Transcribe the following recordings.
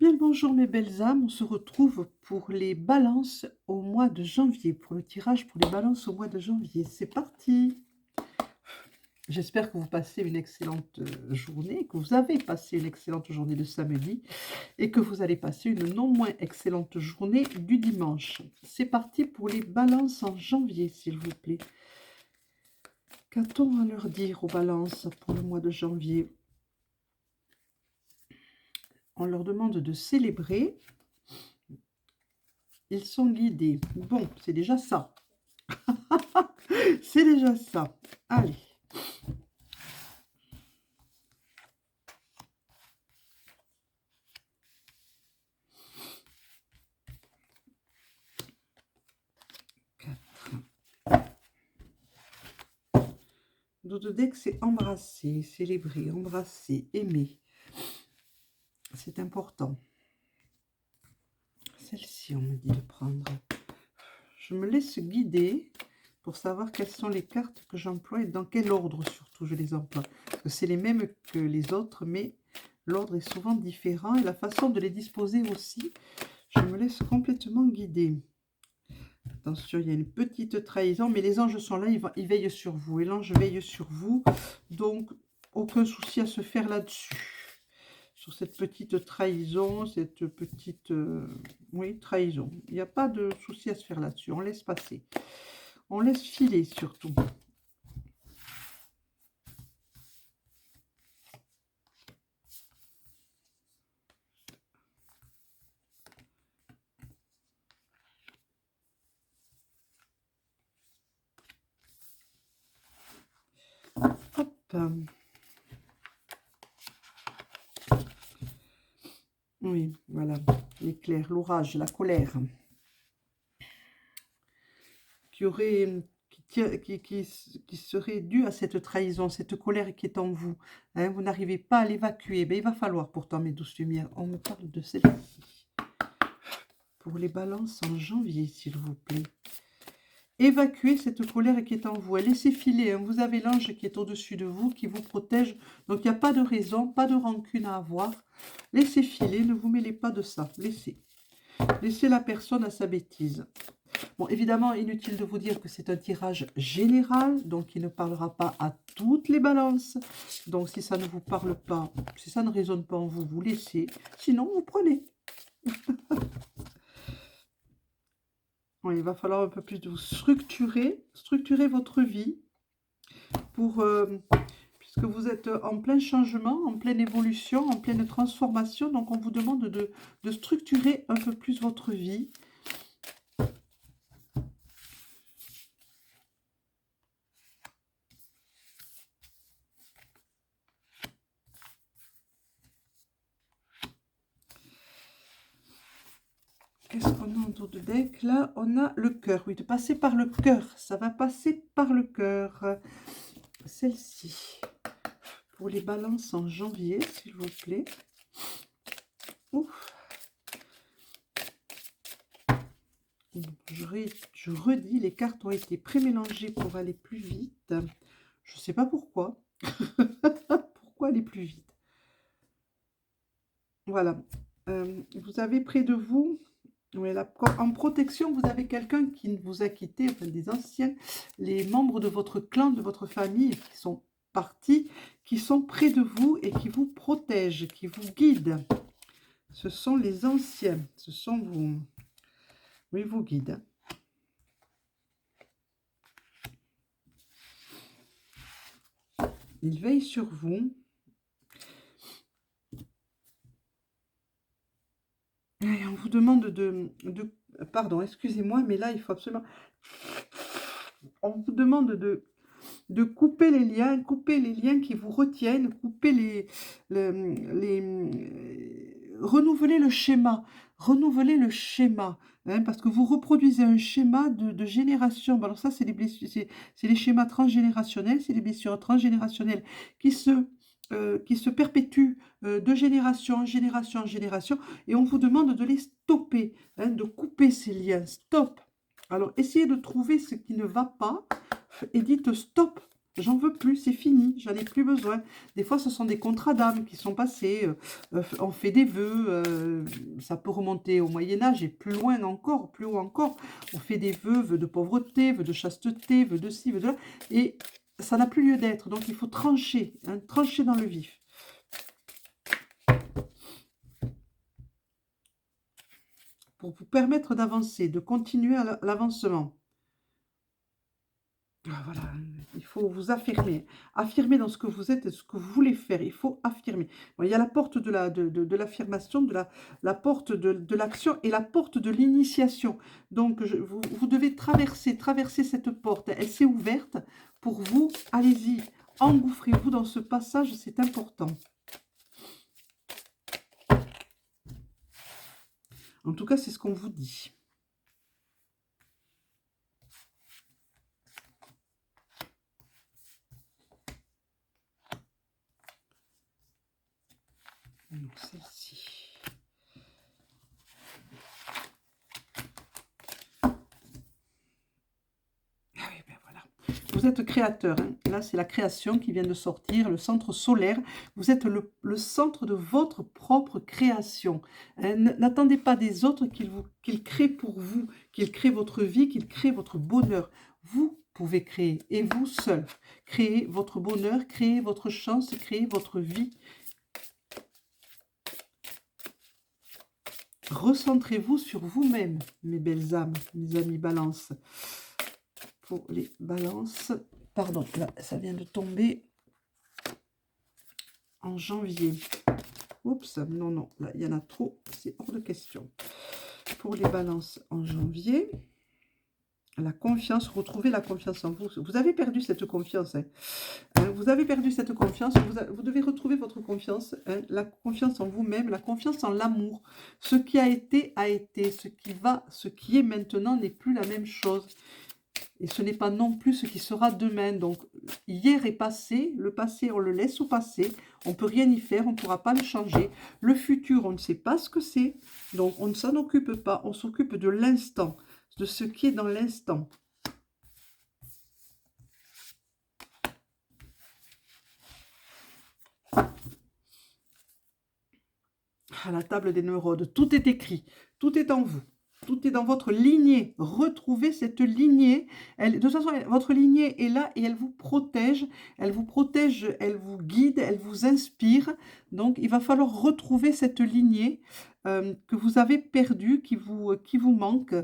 Bien le bonjour mes belles âmes, on se retrouve pour les balances au mois de janvier, pour le tirage pour les balances au mois de janvier. C'est parti! J'espère que vous passez une excellente journée, que vous avez passé une excellente journée de samedi et que vous allez passer une non moins excellente journée du dimanche. C'est parti pour les balances en janvier, s'il vous plaît. Qu'a-t-on à leur dire aux balances pour le mois de janvier? On leur demande de célébrer. Ils sont guidés. Bon, c'est déjà ça. C'est déjà ça. Allez. D'autres decks, c'est embrasser, célébrer, embrasser, aimer. C'est important. Celle-ci, on me dit de prendre. Je me laisse guider pour savoir quelles sont les cartes que j'emploie et dans quel ordre surtout je les emploie. Parce que c'est les mêmes que les autres, mais l'ordre est souvent différent et la façon de les disposer aussi. Je me laisse complètement guider. Attention, il y a une petite trahison, mais les anges sont là, ils veillent sur vous. Et l'ange veille sur vous, donc aucun souci à se faire là-dessus. Sur cette petite trahison, cette petite oui, trahison. Il n'y a pas de souci à se faire là-dessus, on laisse passer. On laisse filer surtout. Hop. Oui, voilà, l'éclair, l'orage, la colère. Qui serait due à cette trahison, cette colère qui est en vous. Hein, vous n'arrivez pas à l'évacuer. Ben, il va falloir pourtant, mes douces lumières. On me parle de celle-ci. Pour les balances en janvier, s'il vous plaît. Évacuez cette colère qui est en vous. Laissez filer. Hein. Vous avez l'ange qui est au-dessus de vous, qui vous protège. Donc, il n'y a pas de raison, pas de rancune à avoir. Laissez filer, ne vous mêlez pas de ça. Laissez. Laissez la personne à sa bêtise. Bon, évidemment, inutile de vous dire que c'est un tirage général, donc il ne parlera pas à toutes les balances. Donc, si ça ne vous parle pas, si ça ne résonne pas en vous, vous laissez. Sinon, vous prenez. Oui, il va falloir un peu plus de vous structurer votre vie pour, puisque vous êtes en plein changement, en pleine évolution, en pleine transformation. Donc, on vous demande de structurer un peu plus votre vie. Qu'est-ce qu'on a en tour de deck? Là, on a le cœur. Oui, de passer par le cœur. Ça va passer par le cœur. Celle-ci. Pour les balances en janvier, s'il vous plaît. Ouf. Je redis, les cartes ont été pré-mélangées pour aller plus vite. Je ne sais pas pourquoi. Pourquoi aller plus vite? Voilà. Vous avez près de vous... Oui, là, en protection, vous avez quelqu'un qui vous a quitté, enfin des anciens, les membres de votre clan, de votre famille qui sont partis, qui sont près de vous et qui vous protègent, qui vous guident. Ce sont les anciens, ce sont vous. Oui, vous guident. Ils veillent sur vous. Et on vous demande pardon, excusez-moi, mais là, il faut absolument... On vous demande de couper les liens qui vous retiennent, couper renouveler le schéma, hein, parce que vous reproduisez un schéma de génération. Bon, alors ça, c'est les blessures, c'est les schémas transgénérationnels, c'est les blessures transgénérationnelles qui se perpétuent de génération en génération en génération, et on vous demande de les stopper, hein, de couper ces liens. Stop. Alors, essayez de trouver ce qui ne va pas et dites stop J'en veux plus, c'est fini, j'en ai plus besoin. Des fois, ce sont des contrats d'âme qui sont passés. On fait des vœux, ça peut remonter au Moyen-Âge et plus loin encore, plus haut encore. On fait des vœux, vœux de pauvreté, vœux de chasteté, vœux de ci, vœux de là. Et ça n'a plus lieu d'être. Donc, il faut trancher, hein, trancher dans le vif. Pour vous permettre d'avancer, de continuer à l'avancement. Voilà, il faut vous affirmer. Affirmer dans ce que vous êtes et ce que vous voulez faire. Il faut affirmer. Bon, il y a la porte de l'affirmation, la porte de l'action et la porte de l'initiation. Donc, vous devez traverser cette porte. Elle s'est ouverte pour vous. Allez-y, engouffrez-vous dans ce passage, c'est important. En tout cas, c'est ce qu'on vous dit. Celle-ci. Ah oui, ben voilà. Vous êtes créateur. Hein. Là, c'est la création qui vient de sortir, le centre solaire. Vous êtes le centre de votre propre création. Hein. N'attendez pas des autres qu'ils créent pour vous, qu'ils créent votre vie, qu'ils créent votre bonheur. Vous pouvez créer, et vous seul. Créez votre bonheur, créez votre chance, créez votre vie. Recentrez-vous sur vous-même, mes belles âmes, mes amis balance. Pour les balances, pardon, là, ça vient de tomber en janvier. Oups, non, là, il y en a trop, c'est hors de question. Pour les balances en janvier, la confiance, retrouvez la confiance en vous. Vous avez perdu cette confiance. Hein. Vous avez perdu cette confiance. Vous devez retrouver votre confiance. Hein, la confiance en vous-même, la confiance en l'amour. Ce qui a été, a été. Ce qui est maintenant n'est plus la même chose. Et ce n'est pas non plus ce qui sera demain. Donc, hier est passé. Le passé, on le laisse au passé. On ne peut rien y faire. On ne pourra pas le changer. Le futur, on ne sait pas ce que c'est. Donc, on ne s'en occupe pas. On s'occupe de l'instant, de ce qui est dans l'instant. À la table des neurones, tout est écrit. Tout est en vous. Tout est dans votre lignée. Retrouvez cette lignée. De toute façon, votre lignée est là et elle vous protège. Elle vous protège, elle vous guide, elle vous inspire. Donc, il va falloir retrouver cette lignée que vous avez perdue, qui vous manque.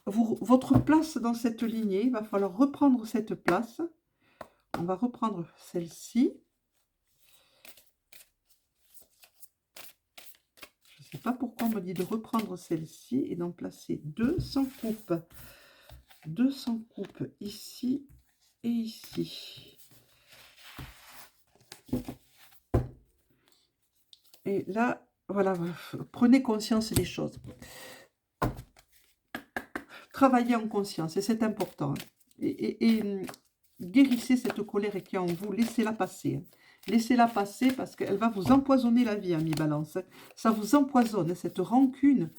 Votre place dans cette lignée, il va falloir reprendre cette place. On va reprendre celle-ci. Je ne sais pas pourquoi on me dit de reprendre celle-ci et d'en placer deux sans coupe. 200 coupes ici et ici. Et là, voilà, prenez conscience des choses. Travaillez en conscience, et c'est important. Et guérissez cette colère qui est en vous, laissez-la passer. Laissez-la passer parce qu'elle va vous empoisonner la vie, ami Balance. Ça vous empoisonne, cette rancune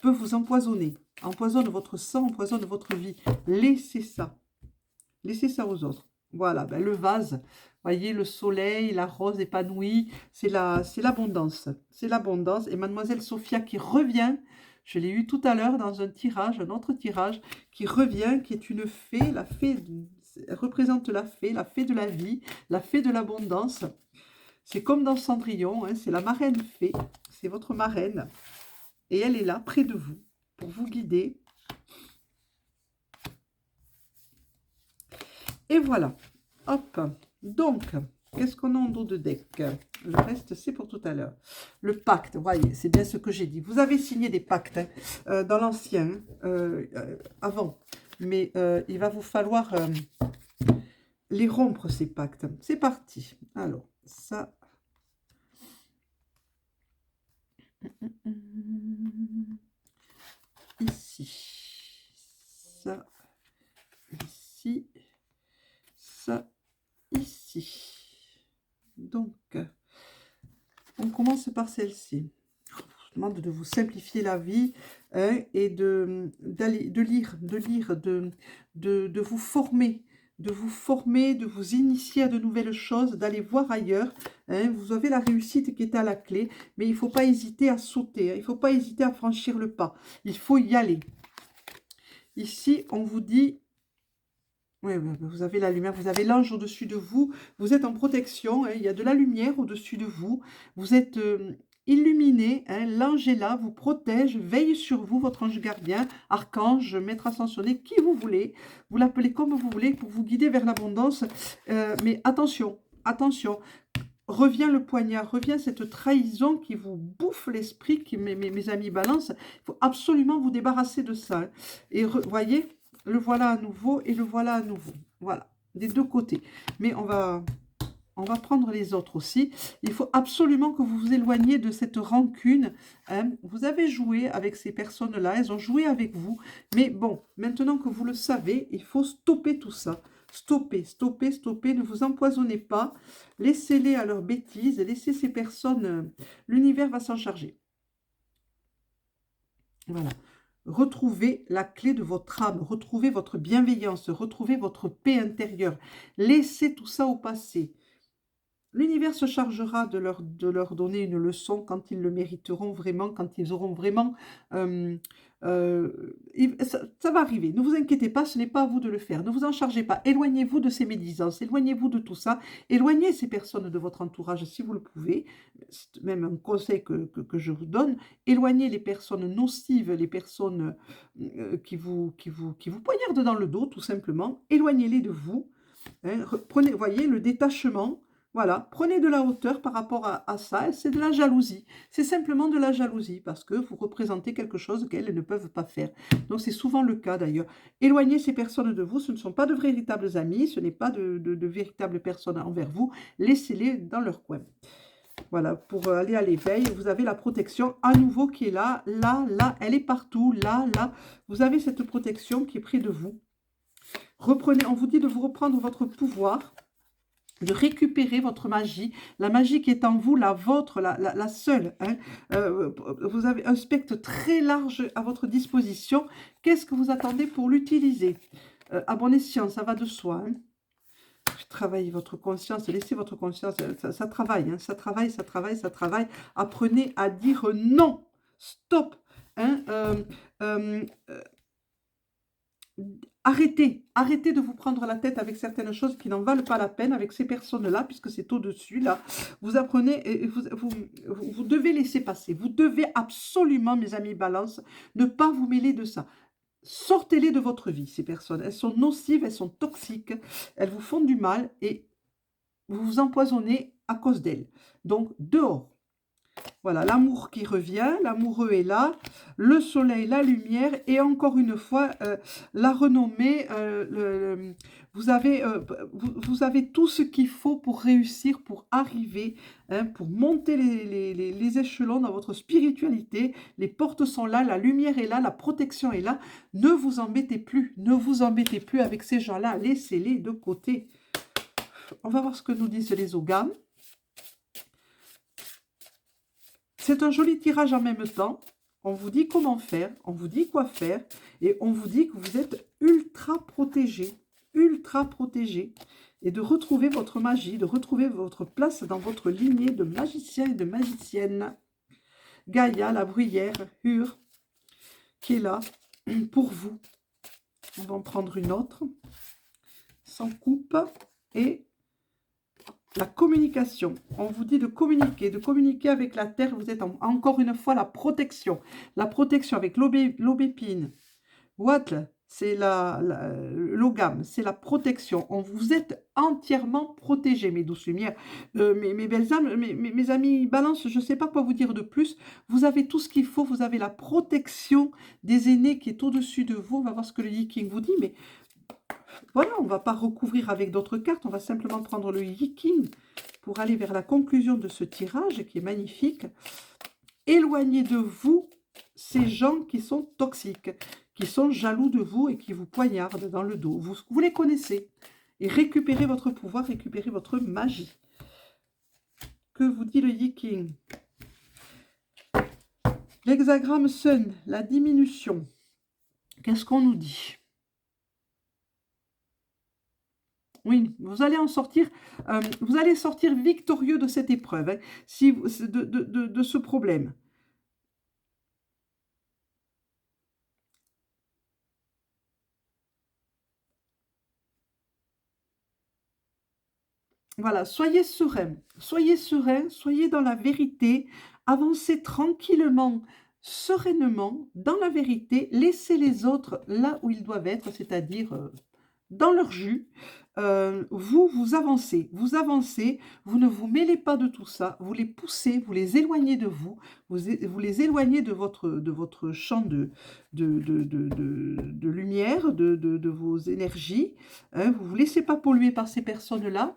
peut vous empoisonner. Empoisonne votre sang, empoisonne votre vie. Laissez ça. Laissez ça aux autres. Voilà, ben le vase, voyez, le soleil, la rose épanouie, c'est l'abondance. C'est l'abondance. Et Mademoiselle Sophia qui revient, je l'ai eu tout à l'heure dans un tirage, un autre tirage, qui revient, qui est une fée. La fée représente la fée de la vie, la fée de l'abondance. C'est comme dans Cendrillon, hein, c'est la marraine fée, c'est votre marraine. Et elle est là, près de vous, pour vous guider. Et voilà, hop, donc, qu'est-ce qu'on a en dos de deck? Le reste, c'est pour tout à l'heure. Le pacte, voyez, c'est bien ce que j'ai dit. Vous avez signé des pactes hein, dans l'ancien, avant. Mais il va vous falloir les rompre, ces pactes. C'est parti. Alors, ça... Ici. Ça. Ici. Ça. Ici. Donc, on commence par celle-ci. Je vous demande de vous simplifier la vie hein, et de lire, de vous former, de vous former, de vous initier à de nouvelles choses, d'aller voir ailleurs. Hein. Vous avez la réussite qui est à la clé, mais il ne faut pas hésiter à sauter, hein. Il ne faut pas hésiter à franchir le pas. Il faut y aller. Ici, on vous dit... Oui, vous avez la lumière, vous avez l'ange au-dessus de vous, vous êtes en protection, hein, il y a de la lumière au-dessus de vous, vous êtes illuminé, hein, l'ange est là, vous protège, veille sur vous, votre ange gardien, archange, maître ascensionné, qui vous l'appelez comme vous voulez pour vous guider vers l'abondance, mais attention, attention, revient le poignard, revient cette trahison qui vous bouffe l'esprit, mes amis balance, il faut absolument vous débarrasser de ça, hein. Et voyez, le voilà à nouveau et le voilà à nouveau. Voilà, des deux côtés. Mais on va prendre les autres aussi. Il faut absolument que vous vous éloigniez de cette rancune, hein. Vous avez joué avec ces personnes-là, elles ont joué avec vous. Mais bon, maintenant que vous le savez, il faut stopper tout ça. Stoppez, stoppez, stoppez, ne vous empoisonnez pas. Laissez-les à leurs bêtises, laissez ces personnes, l'univers va s'en charger. Voilà. Retrouvez la clé de votre âme, retrouvez votre bienveillance, retrouvez votre paix intérieure. Laissez tout ça au passé. L'univers se chargera de leur donner une leçon quand ils le mériteront vraiment, quand ils auront vraiment... ça va arriver, ne vous inquiétez pas, ce n'est pas à vous de le faire, ne vous en chargez pas, éloignez-vous de ces médisances, éloignez-vous de tout ça, éloignez ces personnes de votre entourage si vous le pouvez, c'est même un conseil que je vous donne, éloignez les personnes nocives, les personnes qui vous poignardent dans le dos tout simplement, éloignez-les de vous, hein, prenez, voyez, le détachement. Voilà, prenez de la hauteur par rapport à ça, c'est de la jalousie. C'est simplement de la jalousie parce que vous représentez quelque chose qu'elles ne peuvent pas faire. Donc c'est souvent le cas d'ailleurs. Éloignez ces personnes de vous, ce ne sont pas de véritables amis, ce n'est pas de véritables personnes envers vous. Laissez-les dans leur coin. Voilà, pour aller à l'éveil, vous avez la protection à nouveau qui est là, là, elle est partout, là. Vous avez cette protection qui est près de vous. Reprenez, on vous dit de vous reprendre votre pouvoir, de récupérer votre magie, la magie qui est en vous, la vôtre, la seule. Hein. Vous avez un spectre très large à votre disposition. Qu'est-ce que vous attendez pour l'utiliser? À bon escient, ça va de soi. Hein. Travaillez votre conscience, laissez votre conscience, ça travaille, hein, ça travaille. Apprenez à dire non, stop. Hein, arrêtez de vous prendre la tête avec certaines choses qui n'en valent pas la peine, avec ces personnes-là, puisque c'est au-dessus, là. Vous apprenez, et vous devez laisser passer. Vous devez absolument, mes amis balance, ne pas vous mêler de ça. Sortez-les de votre vie, ces personnes. Elles sont nocives, elles sont toxiques, elles vous font du mal et vous vous empoisonnez à cause d'elles. Donc, dehors. Voilà, l'amour qui revient, l'amoureux est là, le soleil, la lumière, et encore une fois, la renommée, vous avez tout ce qu'il faut pour réussir, pour arriver, hein, pour monter les échelons dans votre spiritualité. Les portes sont là, la lumière est là, la protection est là. Ne vous embêtez plus avec ces gens-là, laissez-les de côté. On va voir ce que nous disent les ogames. C'est un joli tirage en même temps. On vous dit comment faire, on vous dit quoi faire, et on vous dit que vous êtes ultra protégé, et de retrouver votre magie, de retrouver votre place dans votre lignée de magiciens et de magiciennes. Gaïa, la bruyère, Hur, qui est là pour vous. On va en prendre une autre, sans coupe, et... la communication, on vous dit de communiquer avec la terre, vous êtes encore une fois la protection avec l'aubépine. Wattle, c'est l'ogame, c'est la protection. Vous êtes entièrement protégés, mes douces lumières. Mes belles âmes, mes amis balance, je ne sais pas quoi vous dire de plus. Vous avez tout ce qu'il faut, vous avez la protection des aînés qui est au-dessus de vous. On va voir ce que le Yi-King vous dit, mais... voilà, on ne va pas recouvrir avec d'autres cartes, on va simplement prendre le Yi-King pour aller vers la conclusion de ce tirage qui est magnifique. Éloignez de vous ces gens qui sont toxiques, qui sont jaloux de vous et qui vous poignardent dans le dos. Vous les connaissez. Et récupérez votre pouvoir, récupérez votre magie. Que vous dit le Yi-King? L'hexagramme Sun, la diminution. Qu'est-ce qu'on nous dit? Oui, vous allez en sortir, vous allez sortir victorieux de cette épreuve, hein, si vous de ce problème. Voilà, soyez serein, soyez dans la vérité, avancez tranquillement, sereinement dans la vérité, laissez les autres là où ils doivent être, c'est-à-dire, dans leur jus. Vous, vous avancez, vous ne vous mêlez pas de tout ça, vous les poussez, vous les éloignez de vous, vous les éloignez de votre champ de lumière, de vos énergies, hein. Vous ne vous laissez pas polluer par ces personnes-là.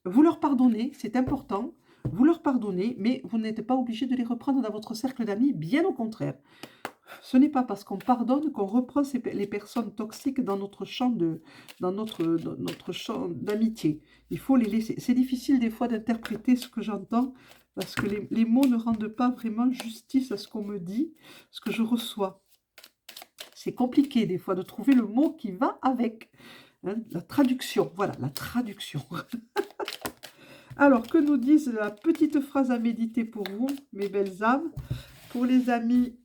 Vous leur pardonnez, c'est important, vous leur pardonnez, mais vous n'êtes pas obligé de les reprendre dans votre cercle d'amis, bien au contraire. Ce n'est pas parce qu'on pardonne qu'on reprend les personnes toxiques dans notre champ d'amitié. Il faut les laisser. C'est difficile des fois d'interpréter ce que j'entends parce que les mots ne rendent pas vraiment justice à ce qu'on me dit, ce que je reçois. C'est compliqué des fois de trouver le mot qui va avec, hein, la traduction. Voilà, la traduction. Alors, que nous disent la petite phrase à méditer pour vous, mes belles âmes? Pour les amis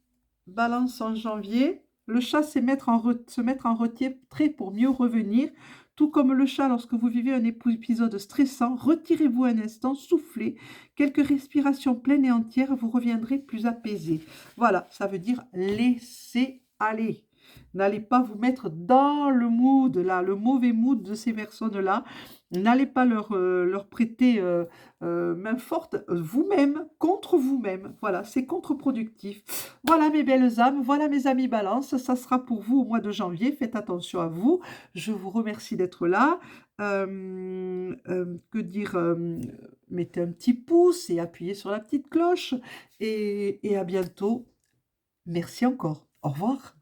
Balance en janvier, le chat c'est se mettre en retrait pour mieux revenir. Tout comme le chat, lorsque vous vivez un épisode stressant, retirez-vous un instant, soufflez, quelques respirations pleines et entières, vous reviendrez plus apaisé. Voilà, ça veut dire laissez aller. N'allez pas vous mettre dans le mood, là, le mauvais mood de ces personnes-là. N'allez pas leur prêter main forte vous-même, contre vous-même. Voilà, c'est contre-productif. Voilà mes belles âmes, voilà mes amis balance. Ça sera pour vous au mois de janvier. Faites attention à vous. Je vous remercie d'être là. Que dire mettez un petit pouce et appuyez sur la petite cloche. Et à bientôt. Merci encore. Au revoir.